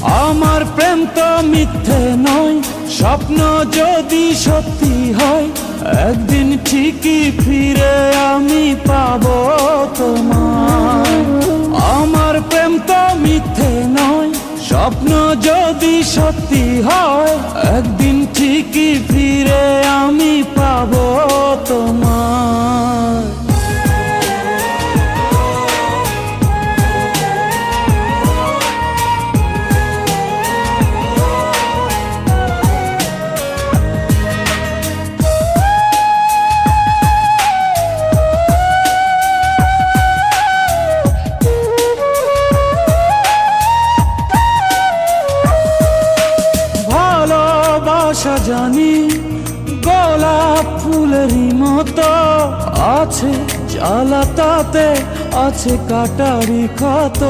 আমার প্রেম তো মিথ্যে নয়, স্বপ্ন যদি সত্যি হয়, একদিন ঠিকই ফিরে আমি পাবো তোমায়। আমার প্রেম তো মিথ্যে নয়, স্বপ্ন যদি সত্যি হয়, একদিন ঠিকই ফিরে আমি পাবো তোমায়। ভালোবাসা জানি গোলাপ ফুলেরই মতো, আছে জ্বালা তাতে আছে কাটারি ক্ষত।